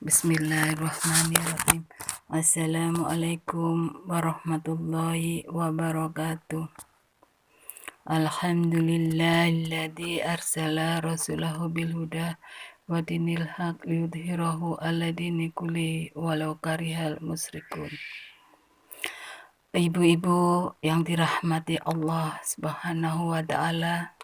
Bismillahirrahmanirrahim. Assalamualaikum warahmatullahi wabarakatuh. Alhamdulillahilladzi arsala rasulahu bil huda wa dinil haq liyudhhirahu 'ala dini kullihi walau karihal musyrikun. Ibu-ibu yang dirahmati Allah Subhanahu wa taala,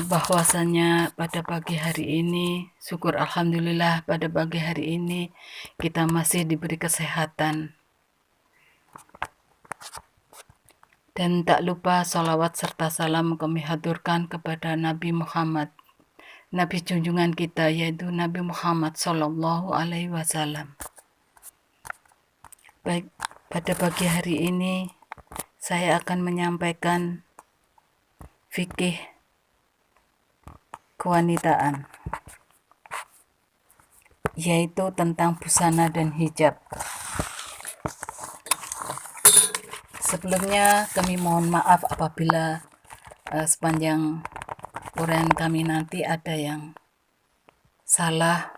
bahwasanya pada pagi hari ini, syukur alhamdulillah pada pagi hari ini kita masih diberi kesehatan. Dan tak lupa salawat serta salam kami haturkan kepada Nabi Muhammad, Nabi junjungan kita, yaitu Nabi Muhammad Sallallahu Alaihi Wasallam. Baik, pada pagi hari ini saya akan menyampaikan fikih kewanitaan, yaitu tentang busana dan hijab. Sebelumnya kami mohon maaf apabila sepanjang uraian kami nanti ada yang salah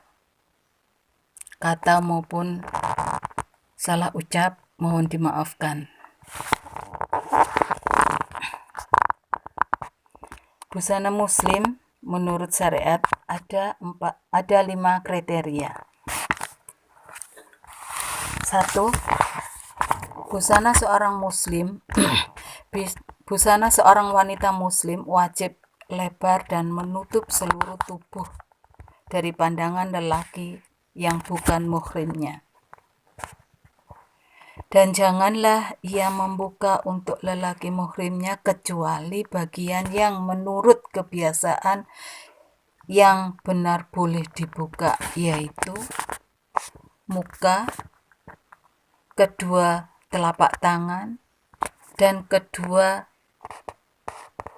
kata maupun salah ucap, mohon dimaafkan. Busana muslim menurut syariat ada 5 kriteria. 1. Busana seorang muslim busana seorang wanita muslim wajib lebar dan menutup seluruh tubuh dari pandangan lelaki yang bukan muhrimnya. Dan janganlah ia membuka untuk lelaki muhrimnya kecuali bagian yang menurut kebiasaan yang benar boleh dibuka, yaitu muka, kedua telapak tangan, dan kedua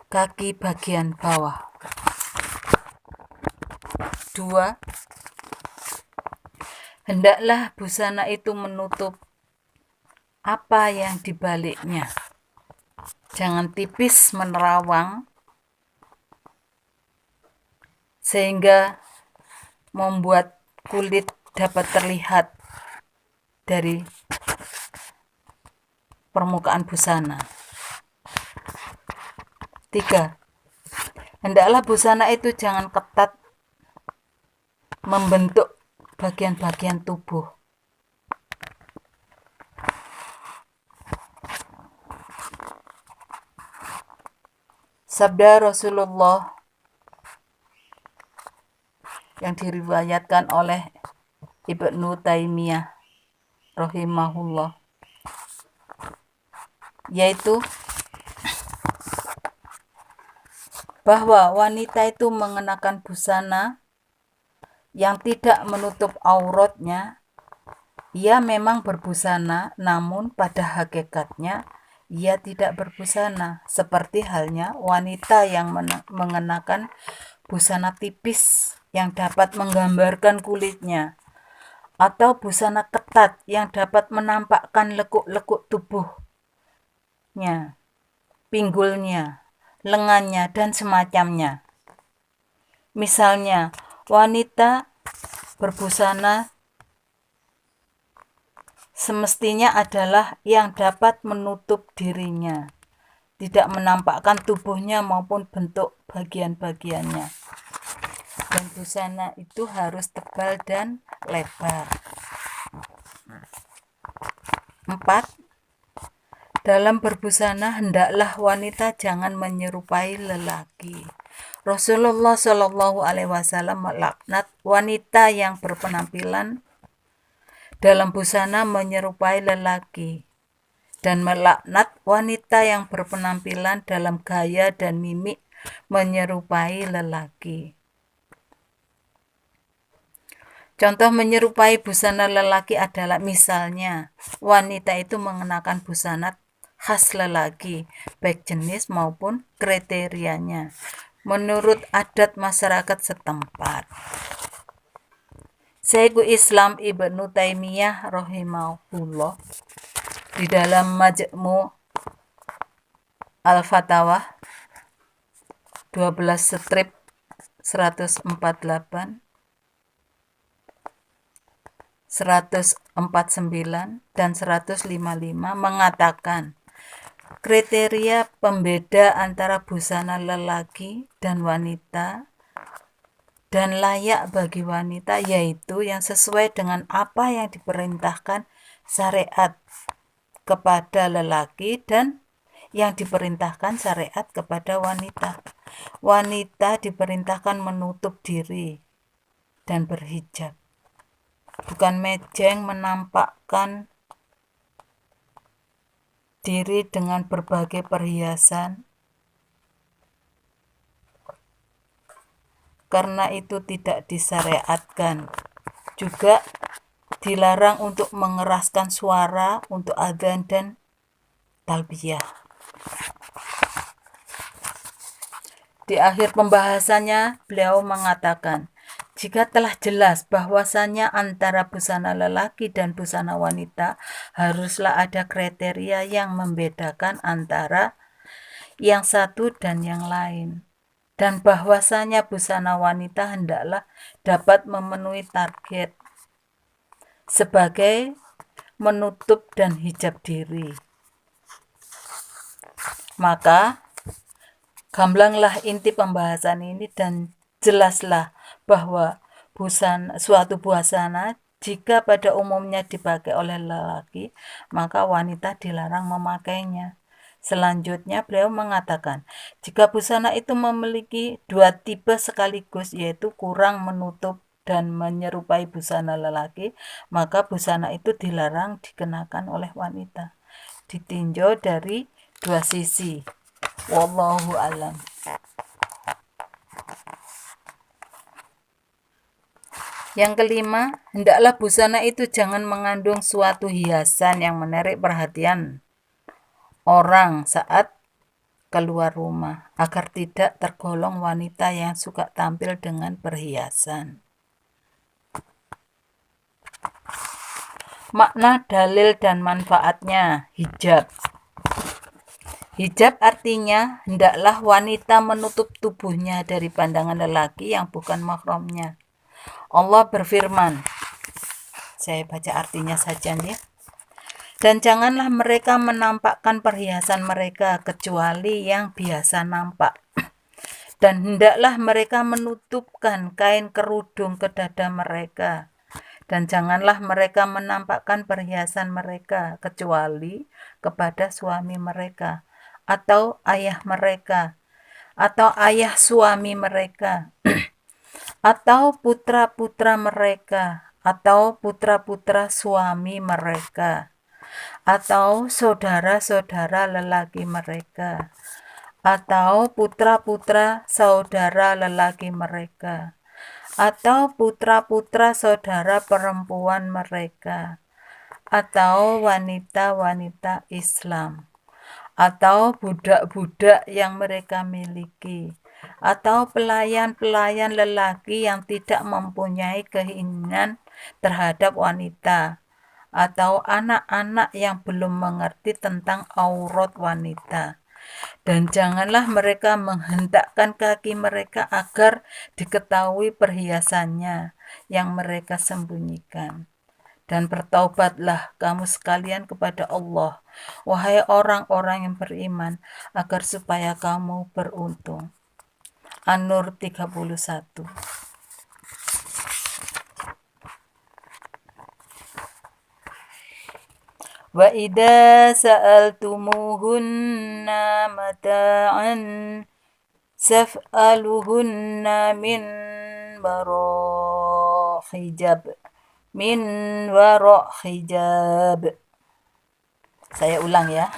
kaki bagian bawah. 2. Hendaklah busana itu menutup apa yang dibaliknya. Jangan tipis menerawang sehingga membuat kulit dapat terlihat dari permukaan busana. 3. Hendaklah busana itu jangan ketat membentuk bagian-bagian tubuh. Sabda Rasulullah yang diriwayatkan oleh Ibnu Taimiyah rahimahullah, yaitu bahwa wanita itu mengenakan busana yang tidak menutup auratnya. Ia memang berbusana, namun pada hakikatnya ia tidak berbusana, seperti halnya wanita yang mengenakan busana tipis yang dapat menggambarkan kulitnya, atau busana ketat yang dapat menampakkan lekuk-lekuk tubuhnya, pinggulnya, lengannya, dan semacamnya. Misalnya, wanita berbusana semestinya adalah yang dapat menutup dirinya, tidak menampakkan tubuhnya maupun bentuk bagian-bagiannya. Dan busana itu harus tebal dan lebar. 4. Dalam berbusana hendaklah wanita jangan menyerupai lelaki. Rasulullah Shallallahu Alaihi Wasallam melaknat wanita yang berpenampilan dalam busana menyerupai lelaki, dan melaknat wanita yang berpenampilan dalam gaya dan mimik menyerupai lelaki. Contoh menyerupai busana lelaki adalah misalnya wanita itu mengenakan busana khas lelaki, baik jenis maupun kriterianya, menurut adat masyarakat setempat. Syekhul Islam Ibnu Taimiyah rahimahullah di dalam Majmu' Al-Fatawa 12/1 148, 149, dan 155 mengatakan kriteria pembeda antara busana lelaki dan wanita dan layak bagi wanita yaitu yang sesuai dengan apa yang diperintahkan syariat kepada lelaki dan yang diperintahkan syariat kepada wanita. Wanita diperintahkan menutup diri dan berhijab, bukan mejeng menampakkan diri dengan berbagai perhiasan, karena itu tidak disyariatkan. Juga dilarang untuk mengeraskan suara untuk adzan dan talbiyah. Di akhir pembahasannya, beliau mengatakan, jika telah jelas bahwasannya antara busana lelaki dan busana wanita haruslah ada kriteria yang membedakan antara yang satu dan yang lain, dan bahwasanya busana wanita hendaklah dapat memenuhi target sebagai menutup dan hijab diri. Maka gamblanglah inti pembahasan ini dan jelaslah bahwa suatu busana jika pada umumnya dipakai oleh lelaki, maka wanita dilarang memakainya. Selanjutnya beliau mengatakan, jika busana itu memiliki dua tipe sekaligus, yaitu kurang menutup dan menyerupai busana lelaki, maka busana itu dilarang dikenakan oleh wanita. Ditinjau dari dua sisi. Wallahu alam. Yang kelima, hendaklah busana itu jangan mengandung suatu hiasan yang menarik perhatian orang saat keluar rumah, agar tidak tergolong wanita yang suka tampil dengan perhiasan. Makna, dalil, dan manfaatnya hijab. Hijab artinya hendaklah wanita menutup tubuhnya dari pandangan lelaki yang bukan mahramnya. Allah berfirman, saya baca artinya saja ya. Dan janganlah mereka menampakkan perhiasan mereka kecuali yang biasa nampak. Dan hendaklah mereka menutupkan kain kerudung ke dada mereka. Dan janganlah mereka menampakkan perhiasan mereka kecuali kepada suami mereka, atau ayah mereka, atau ayah suami mereka, atau putra-putra mereka, atau putra-putra suami mereka, atau saudara-saudara lelaki mereka, atau putra-putra saudara lelaki mereka, atau putra-putra saudara perempuan mereka, atau wanita-wanita Islam, atau budak-budak yang mereka miliki, atau pelayan-pelayan lelaki yang tidak mempunyai keinginan terhadap wanita, atau anak-anak yang belum mengerti tentang aurat wanita. Dan janganlah mereka menghentakkan kaki mereka agar diketahui perhiasannya yang mereka sembunyikan. Dan bertaubatlah kamu sekalian kepada Allah, wahai orang-orang yang beriman, agar supaya kamu beruntung. An-Nur 31. Wa idza sa'altumuhunna mata'an saf'aluhunna min wara' hijab. Saya ulang ya.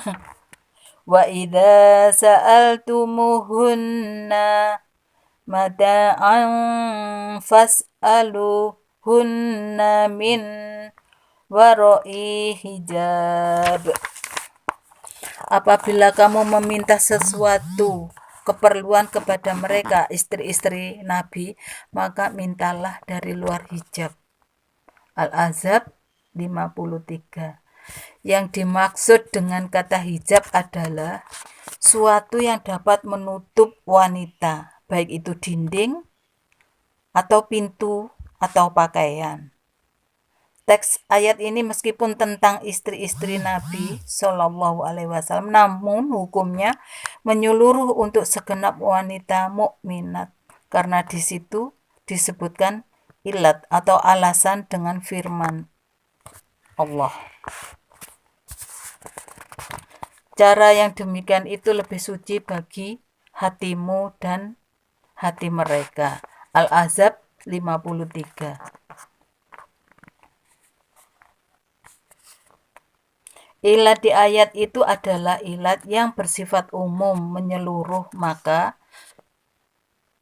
Wa idza sa'altumuhunna mata'an fas'aluhunna min wara'i hijab. Apabila kamu meminta sesuatu keperluan kepada mereka, istri-istri Nabi, maka mintalah dari luar hijab. Al-Ahzab 53. Yang dimaksud dengan kata hijab adalah suatu yang dapat menutup wanita, baik itu dinding, atau pintu atau pakaian. Teks ayat ini meskipun tentang istri-istri Nabi Shallallahu Alaihi Wasallam, namun hukumnya menyeluruh untuk segenap wanita mukminat karena di situ disebutkan ilat atau alasan dengan firman Allah. Cara yang demikian itu lebih suci bagi hatimu dan hati mereka. Al-Ahzab 53. Ilat di ayat itu adalah ilat yang bersifat umum menyeluruh, maka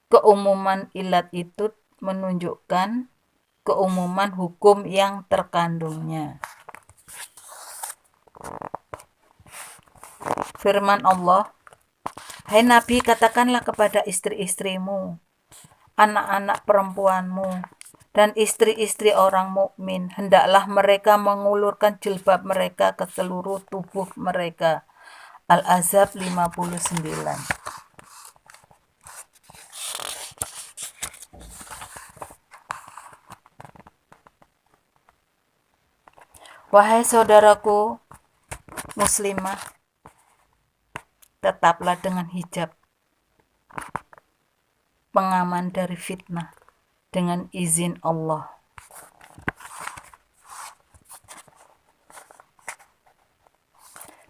keumuman ilat itu menunjukkan keumuman hukum yang terkandungnya. Firman Allah, "Hai Nabi, katakanlah kepada istri-istrimu, anak-anak perempuanmu, dan istri-istri orang mukmin, hendaklah mereka mengulurkan jilbab mereka ke seluruh tubuh mereka." Al-Ahzab 59. Wahai saudaraku muslimah, tetaplah dengan hijab, pengaman dari fitnah, dengan izin Allah.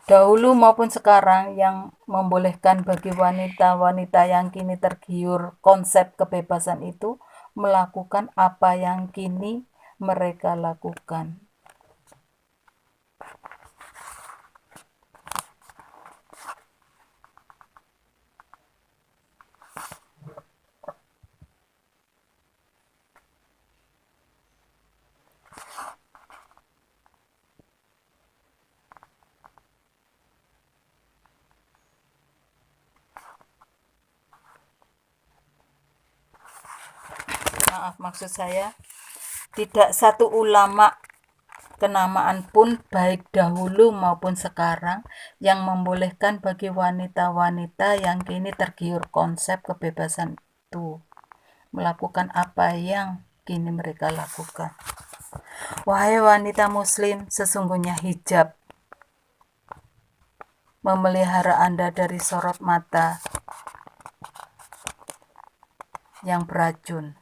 Dahulu maupun sekarang yang membolehkan bagi wanita-wanita yang kini tergiur konsep kebebasan itu melakukan apa yang kini mereka lakukan. Maaf, maksud saya tidak satu ulama kenamaan pun baik dahulu maupun sekarang yang membolehkan bagi wanita-wanita yang kini tergiur konsep kebebasan itu melakukan apa yang kini mereka lakukan. Wahai wanita muslim, sesungguhnya hijab memelihara Anda dari sorot mata yang beracun.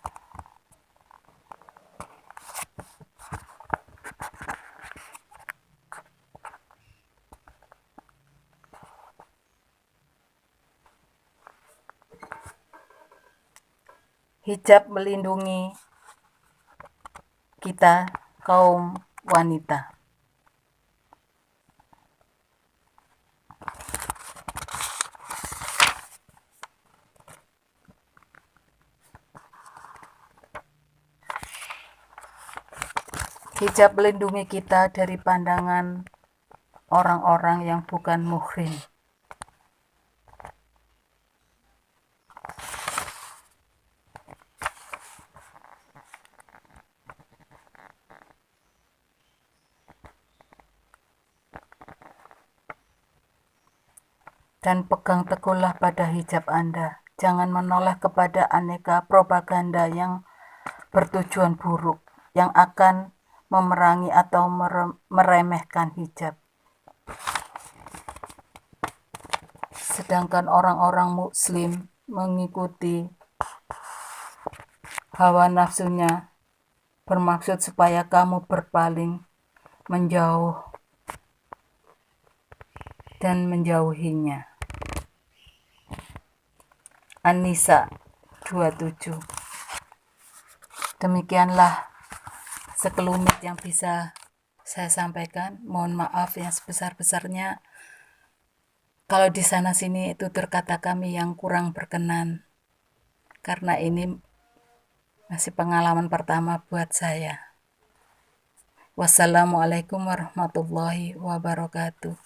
Hijab melindungi kita kaum wanita. Hijab melindungi kita dari pandangan orang-orang yang bukan muhrim. Dan pegang teguhlah pada hijab Anda. Jangan menoleh kepada aneka propaganda yang bertujuan buruk, yang akan memerangi atau meremehkan hijab. Sedangkan orang-orang muslim mengikuti hawa nafsunya, bermaksud supaya kamu berpaling, menjauh, dan menjauhinya. An-Nisa 27. Demikianlah sekelumit yang bisa saya sampaikan. Mohon maaf yang sebesar-besarnya kalau di sana sini itu terkata kami yang kurang berkenan, karena ini masih pengalaman pertama buat saya. Wassalamualaikum warahmatullahi wabarakatuh.